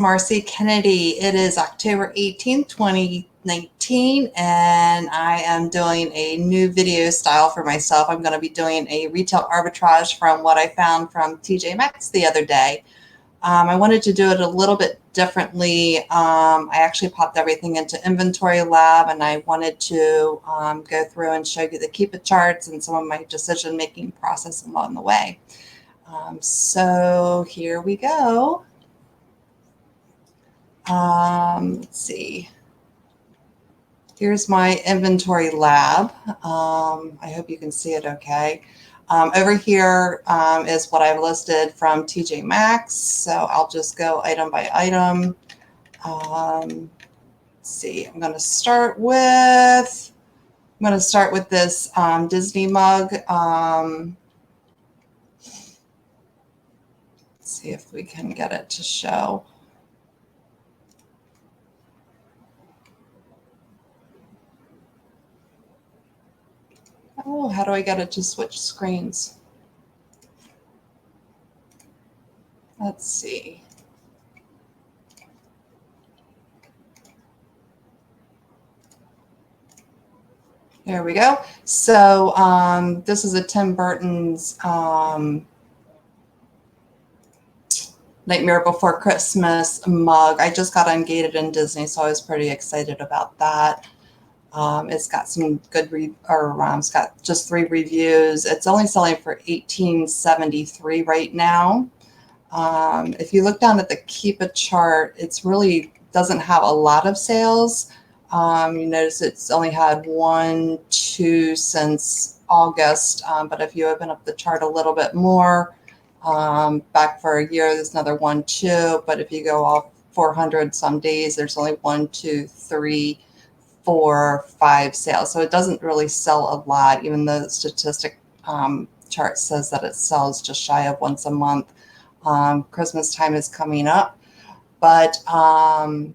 Marcy Kennedy. It is October 18th, 2019, and I am doing a new video style for myself. I'm going to be doing a retail arbitrage from what I found from TJ Maxx the other day. I wanted to do it a little bit differently. I actually popped everything into Inventory Lab, and I wanted to go through and show you the kippah charts and some of my decision-making process along the way. So here we go. Let's see. Here's my Inventory Lab. I hope you can see it okay. Over here is what I've listed from TJ Maxx. So I'll just go item by item. Let's see. I'm going to start with this Disney mug. Let's see if we can get it to show. Oh, how do I get it to switch screens? Let's see. There we go. So this is a Tim Burton's Nightmare Before Christmas mug. I just got ungated in Disney, so I was pretty excited about that. It's got some good, it's got just 3 reviews. It's only selling for $18.73 right now. If you look down at the kippah chart, it's really doesn't have a lot of sales. You notice it's only had 1, 2 since August. But if you open up the chart a little bit more, back for a year, there's another 1, 2. But if you go off 400 some days, there's only 1, 2, 3, 4, 5 sales. So it doesn't really sell a lot, even though the statistic chart says that it sells just shy of once a month. Christmas time is coming up, but I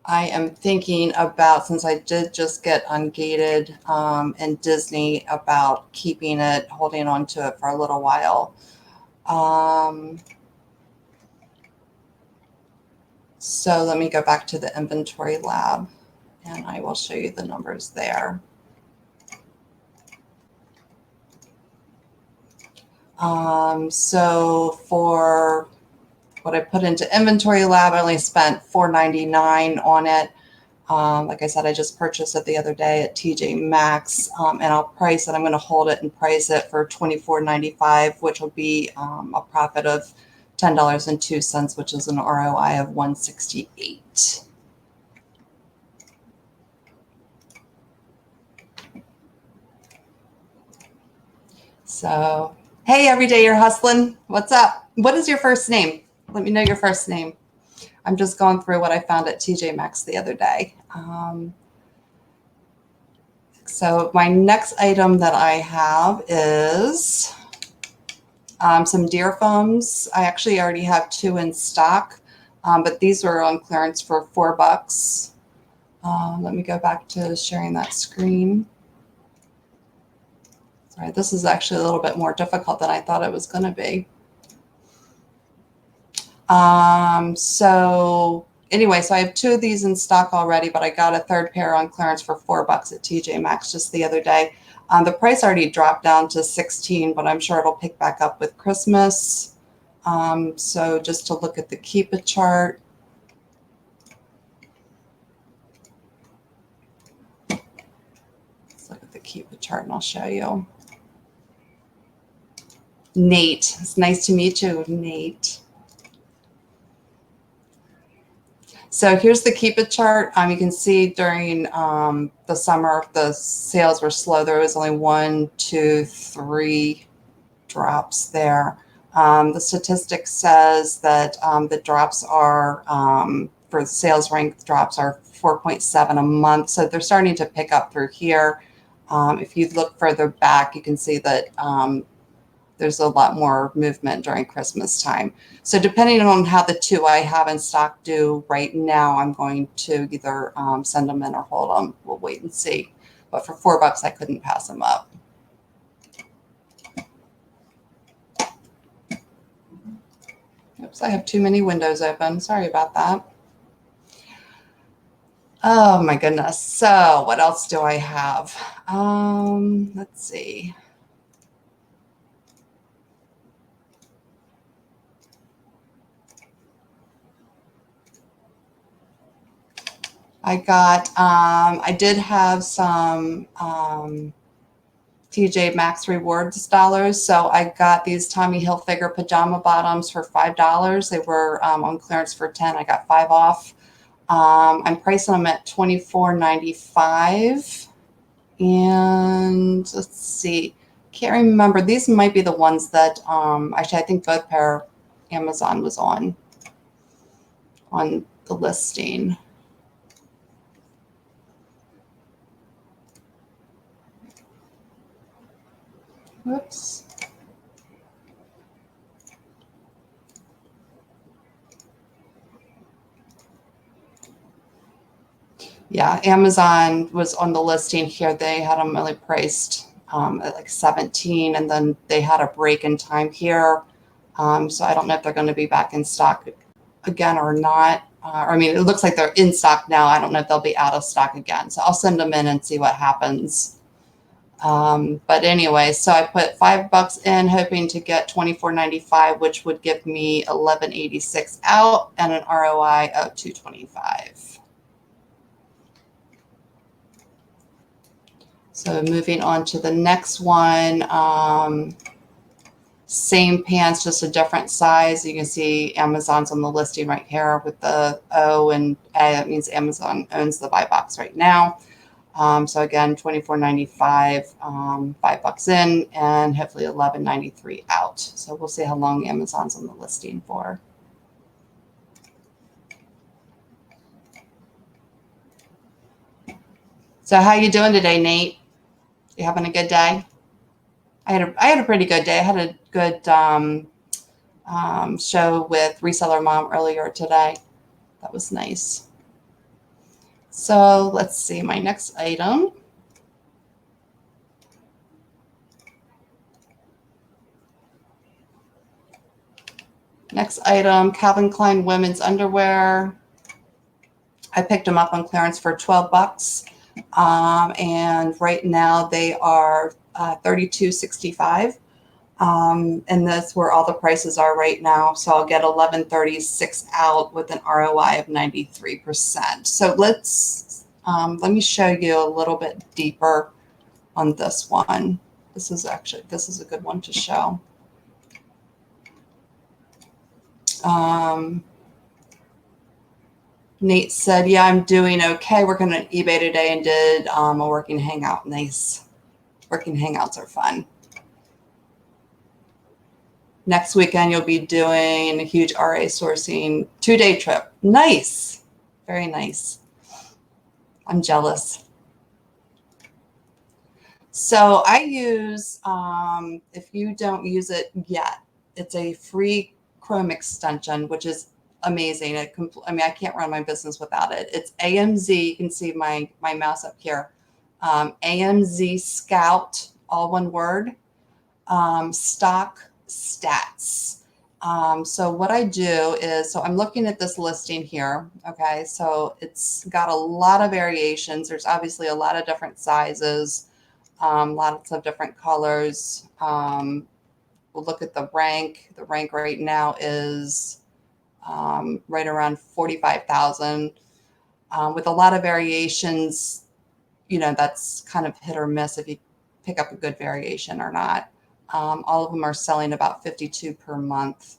am thinking about, since I did just get ungated in Disney, about keeping it, holding on to it for a little while. So let me go back to the Inventory Lab and I will show you the numbers there. So for what I put into Inventory Lab, I only spent $4.99 on it. Like I said, I just purchased it the other day at TJ Maxx, and I'll price it. I'm going to hold it and price it for $24.95, which will be a profit of $10.02, which is an ROI of 168. So, hey, every day you're hustling. What's up? What is your first name? Let me know your first name. I'm just going through what I found at TJ Maxx the other day. So my next item that I have is some deer foams. I actually already have 2 in stock, but these were on clearance for $4. Let me go back to sharing that screen. Sorry, this is actually a little bit more difficult than I thought it was going to be. So anyway, so I have 2 of these in stock already, but I got a 3rd pair on clearance for $4 at TJ Maxx just the other day. The price already dropped down to $16, but I'm sure it'll pick back up with Christmas. So just to look at the kippah chart. Let's look at the kippah chart and I'll show you. Nate, it's nice to meet you, Nate. So here's the kippah chart. You can see during the summer, the sales were slow. There was only 1, 2, 3 drops there. The statistic says that the drops are, for sales rank drops are 4.7 a month. So they're starting to pick up through here. If you look further back, you can see that there's a lot more movement during Christmas time. So depending on how the 2 I have in stock do right now, I'm going to either send them in or hold them. We'll wait and see. But for $4, I couldn't pass them up. Oops, I have too many windows open. Sorry about that. Oh my goodness. So what else do I have? Let's see. I did have some TJ Maxx rewards dollars. So I got these Tommy Hilfiger pajama bottoms for $5. They were on clearance for 10. I got 5 off. I'm pricing them at $24.95. And let's see, can't remember. These might be the ones that actually I think both pair Amazon was on the listing. Whoops. Yeah, Amazon was on the listing here. They had them really priced at like 17, and then they had a break in time here. So I don't know if they're going to be back in stock again or not. I mean, it looks like they're in stock now. I don't know if they'll be out of stock again. So I'll send them in and see what happens. But anyway, so I put $5 in, hoping to get $24.95, which would give me $11.86 out and an ROI of $2.25. So moving on to the next one, same pants, just a different size. You can see Amazon's on the listing right here with the O and A. That means Amazon owns the buy box right now. So again, $24.95, $5 in, and hopefully $11.93 out. So we'll see how long Amazon's on the listing for. So how you doing today, Nate? You having a good day? I had a pretty good day. I had a good show with Reseller Mom earlier today. That was nice. So let's see my next item. Next item, Calvin Klein women's underwear. I picked them up on clearance for $12. And right now they are $32.65. And that's where all the prices are right now. So I'll get $11.36 out with an ROI of 93%. So let me show you a little bit deeper on this one. This is a good one to show. Nate said, yeah, I'm doing okay. Working on eBay today and did a working hangout. Nice. Working hangouts are fun. Next weekend, you'll be doing a huge RA sourcing 2-day trip. Nice. Very nice. I'm jealous. So I use, if you don't use it yet, it's a free Chrome extension, which is amazing. I mean, I can't run my business without it. It's AMZ. You can see my mouse up here. AMZ Scout, all one word, stock stats. So what I do is, so I'm looking at this listing here. Okay. So it's got a lot of variations. There's obviously a lot of different sizes, lots of different colors. We'll look at the rank. The rank right now is right around 45,000, with a lot of variations. You know, that's kind of hit or miss if you pick up a good variation or not. All of them are selling about 52 per month.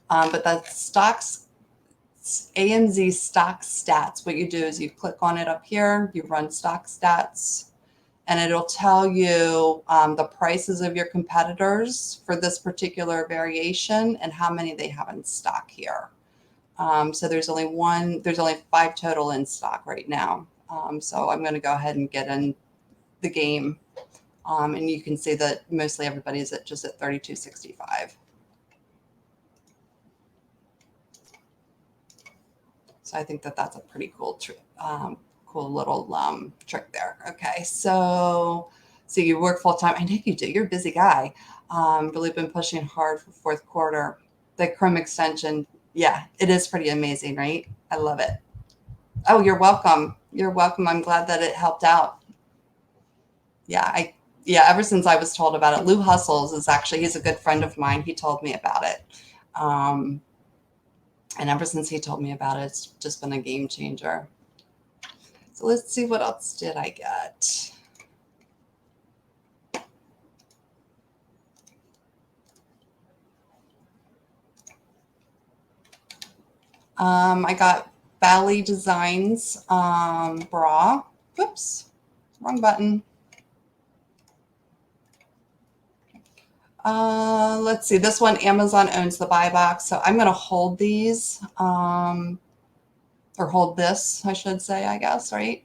But the stocks, AMZ stock stats, what you do is you click on it up here, you run stock stats, and it'll tell you the prices of your competitors for this particular variation and how many they have in stock here. So there's only 5 total in stock right now. So I'm going to go ahead and get in the game. And you can see that mostly everybody is just at $32.65. So I think that that's a pretty cool cool little trick there. Okay, so you work full time. I know you do. You're a busy guy. Really been pushing hard for fourth quarter. The chrome extension. Yeah, it is pretty amazing, right? I love it. Oh, you're welcome. You're welcome. I'm glad that it helped out. Yeah, ever since I was told about it, Lou Hustles is actually, he's a good friend of mine. He told me about it. And ever since he told me about it, it's just been a game changer. So let's see, what else did I get? I got Bali Designs bra. Whoops, wrong button. Let's see. This one, Amazon owns the buy box, so I'm going to hold these, or hold this, I should say, I guess, right?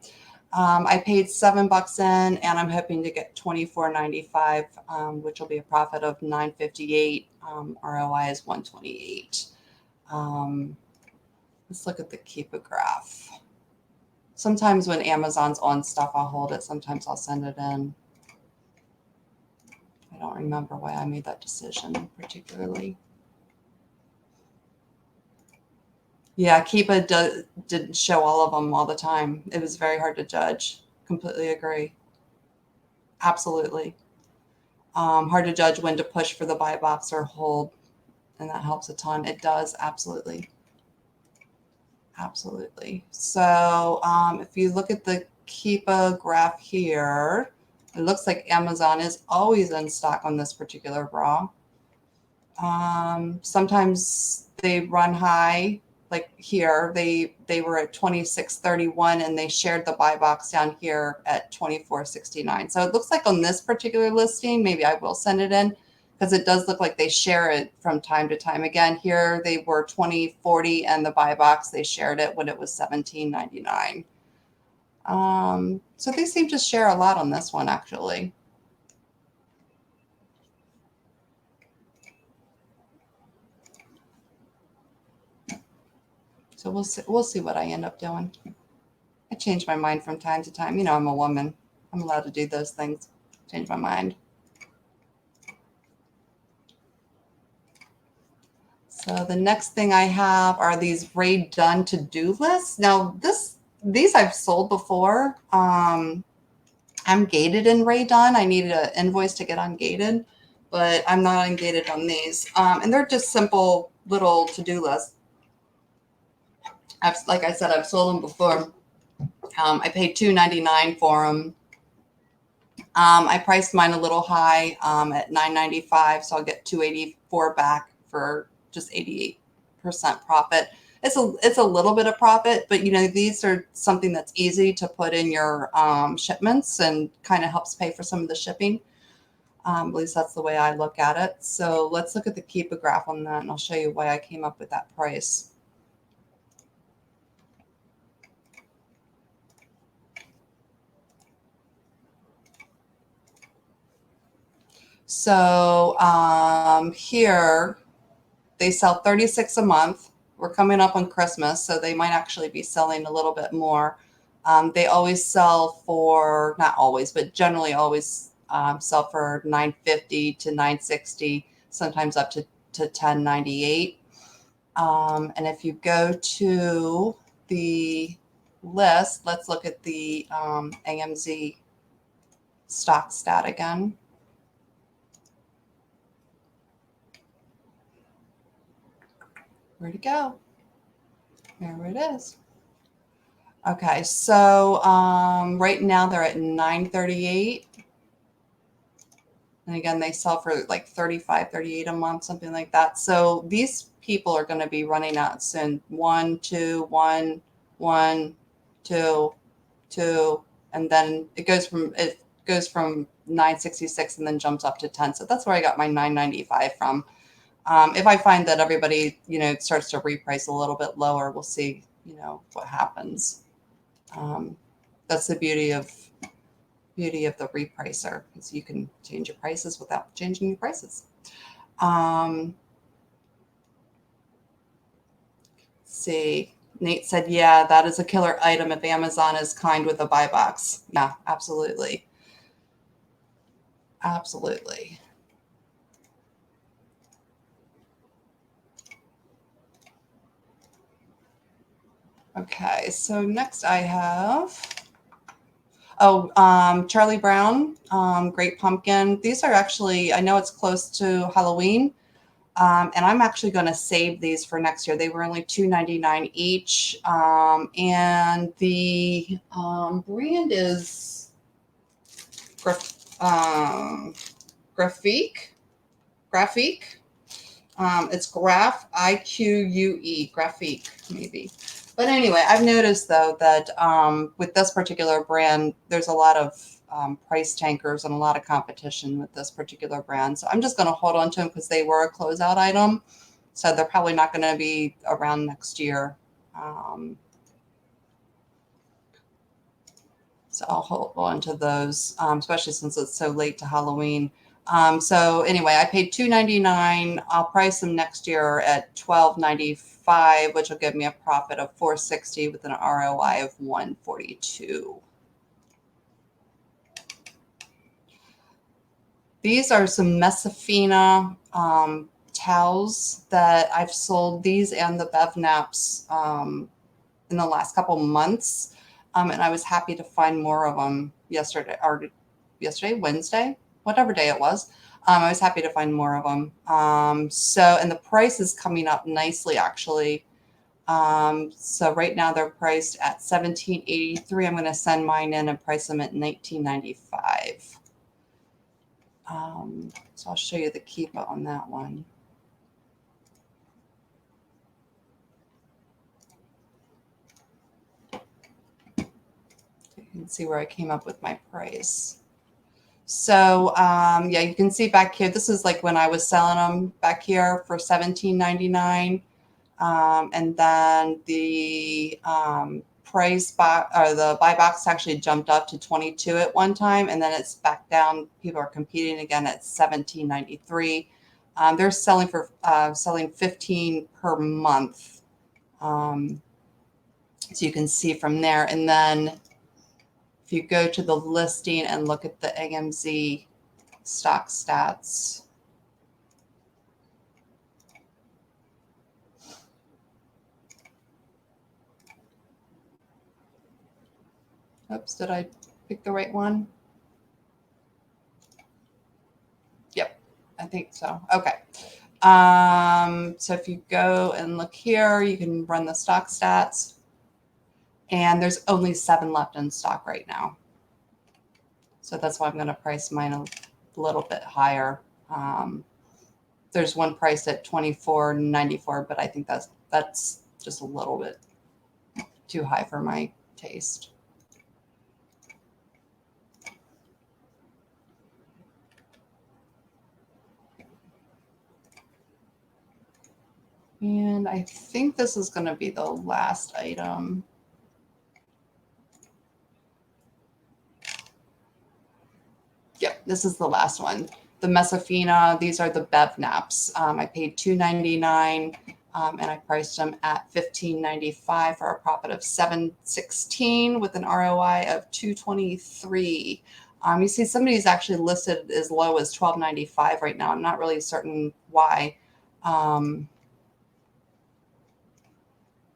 I paid $7 in, and I'm hoping to get $24.95, which will be a profit of $9.58. ROI is 128. Let's look at the kippah graph. Sometimes when Amazon's on stuff, I'll hold it. Sometimes I'll send it in. I don't remember why I made that decision particularly. Yeah, kippah didn't show all of them all the time. It was very hard to judge. Completely agree. Absolutely. Hard to judge when to push for the buy box or hold, and that helps a ton. It does, absolutely. Absolutely. So if you look at the kippah graph here, it looks like Amazon is always in stock on this particular bra. Sometimes they run high, like here, they were at 26.31 and they shared the buy box down here at 24.69. So it looks like on this particular listing, maybe I will send it in because it does look like they share it from time to time. Again, here they were 20.40 and the buy box, they shared it when it was 17.99. So they seem to share a lot on this one, actually. So we'll see what I end up doing. I change my mind from time to time. You know, I'm a woman. I'm allowed to do those things. Change my mind. So the next thing I have are these Ray Dunn to-do lists. Now these I've sold before. I'm gated in Ray Dunn. I needed an invoice to get ungated, but I'm not ungated on these. And they're just simple little to-do lists. Like I said, I've sold them before. I paid $2.99 for them. I priced mine a little high at $9.95, so I'll get $2.84 back for just 88% profit. It's a little bit of profit, but you know, these are something that's easy to put in your shipments and kind of helps pay for some of the shipping. At least that's the way I look at it. So let's look at the kippah graph on that, and I'll show you why I came up with that price. So here they sell 36 a month. We're coming up on Christmas, so they might actually be selling a little bit more. They always sell for, not always, but generally always sell for $9.50 to $9.60, sometimes up to $10.98. And if you go to the list, let's look at the AMZ stock stat again. Where'd it go? There it is. Okay, so right now they're at 938. And again, they sell for like 35, 38 a month, something like that. So these people are going to be running out soon. 1, 2, 1, 1, 2, 2, and then it goes from 966 and then jumps up to 10. So that's where I got my 995 from. If I find that everybody, you know, starts to reprice a little bit lower, we'll see, you know, what happens. That's the beauty of the repricer, is you can change your prices without changing your prices. Let's see, Nate said, yeah, that is a killer item if Amazon is kind with a buy box. Yeah, absolutely. Absolutely. Okay, so next I have, Charlie Brown, Great Pumpkin. These are actually, I know it's close to Halloween, and I'm actually going to save these for next year. They were only $2.99 each, and the brand is Graphique. It's Graphique, maybe. But anyway, I've noticed though that with this particular brand, there's a lot of price tankers and a lot of competition with this particular brand. So I'm just going to hold on to them because they were a closeout item. So they're probably not going to be around next year. So I'll hold on to those, especially since it's so late to Halloween. So anyway, I paid $2.99. I'll price them next year at $12.95, which will give me a profit of $4.60 with an ROI of $1.42. These are some Mesafina towels that I've sold, these and the Bev Naps, in the last couple months. And I was happy to find more of them Wednesday, whatever day it was. I was happy to find more of them. And the price is coming up nicely, actually. So right now they're priced at $17.83. I'm going to send mine in and price them at $19.95. So I'll show you the kippah on that one. You can see where I came up with my price. So yeah, you can see back here, this is like when I was selling them back here for $17.99. And then the price box, or the buy box, actually jumped up to $22 at one time, and then it's back down. People are competing again at $17.93. They're selling for selling 15 per month. So you can see from there. And then if you go to the listing and look at the AMZ stock stats, oops, did I pick the right one? Yep, I think so. Okay. So if you go and look here, you can run the stock stats, and there's only 7 left in stock right now. So that's why I'm going to price mine a little bit higher. There's one priced at $24.94, but I think that's just a little bit too high for my taste. And I think this is going to be the last item. Yep, this is the last one. The Mesafina, these are the Bev Naps. I paid $2.99, and I priced them at $15.95 for a profit of $7.16 with an ROI of $2.23. You see some of these actually listed as low as $12.95 right now. I'm not really certain why.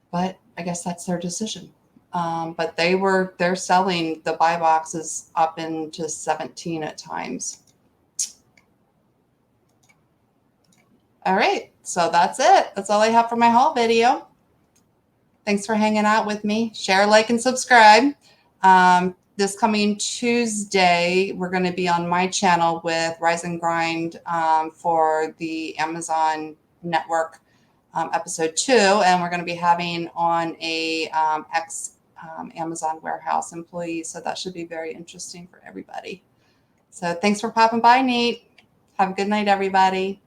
But I guess that's their decision. But they're selling the buy boxes up into 17 at times. All right, so that's it. That's all I have for my haul video. Thanks for hanging out with me. Share, like, and subscribe. This coming Tuesday, we're going to be on my channel with Rise and Grind for the Amazon Network episode 2, and we're going to be having on a Amazon warehouse employee, so that should be very interesting for everybody. So thanks for popping by, Nate. Have a good night, everybody.